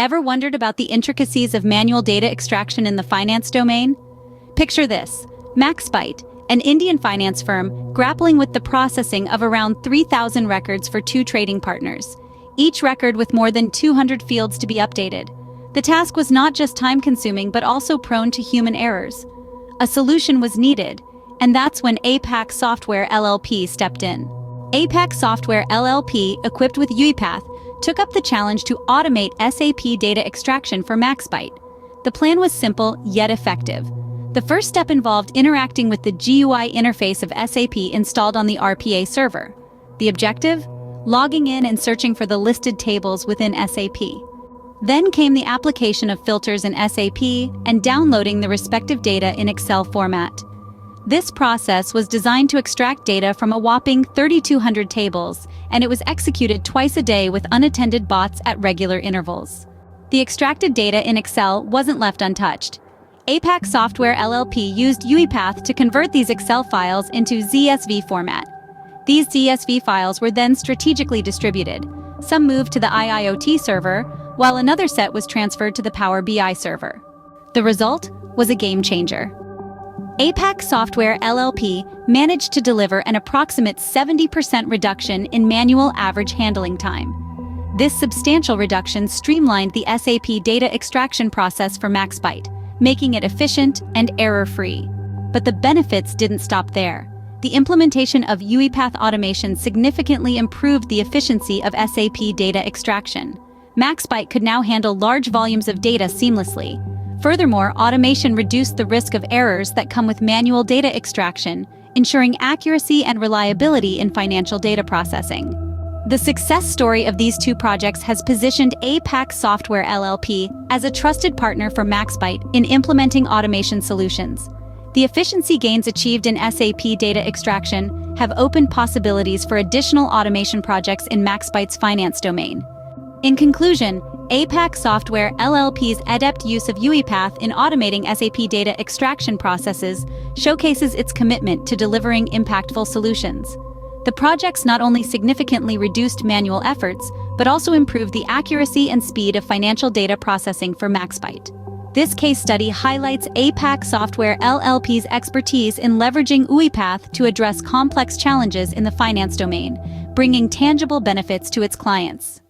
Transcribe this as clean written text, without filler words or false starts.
Ever wondered about the intricacies of manual data extraction in the finance domain? Picture this: Maxbyte, an Indian finance firm grappling with the processing of around 3,000 records for two trading partners, each record with more than 200 fields to be updated. The task was not just time-consuming but also prone to human errors. A solution was needed, and that's when APAC Software LLP stepped in. APAC Software LLP, equipped with UiPath, took up the challenge to automate SAP data extraction for Maxbyte. The plan was simple yet effective. The first step involved interacting with the GUI interface of SAP installed on the RPA server. The objective? Logging in and searching for the listed tables within SAP. Then came the application of filters in SAP and downloading the respective data in Excel format. This process was designed to extract data from a whopping 3,200 tables, and it was executed twice a day with unattended bots at regular intervals. The extracted data in Excel wasn't left untouched. APAC Software LLP used UiPath to convert these Excel files into CSV format. These CSV files were then strategically distributed. Some moved to the IIoT server, while another set was transferred to the Power BI server. The result was a game changer. APAC Software LLP managed to deliver an approximate 70% reduction in manual average handling time. This substantial reduction streamlined the SAP data extraction process for Maxbyte, making it efficient and error-free. But the benefits didn't stop there. The implementation of UiPath automation significantly improved the efficiency of SAP data extraction. Maxbyte could now handle large volumes of data seamlessly. Furthermore, automation reduced the risk of errors that come with manual data extraction, ensuring accuracy and reliability in financial data processing. The success story of these two projects has positioned APAC Software LLP as a trusted partner for Maxbyte in implementing automation solutions. The efficiency gains achieved in SAP data extraction have opened possibilities for additional automation projects in Maxbyte's finance domain. In conclusion, APAC Software LLP's adept use of UiPath in automating SAP data extraction processes showcases its commitment to delivering impactful solutions. The projects not only significantly reduced manual efforts, but also improved the accuracy and speed of financial data processing for Maxbyte. This case study highlights APAC Software LLP's expertise in leveraging UiPath to address complex challenges in the finance domain, bringing tangible benefits to its clients.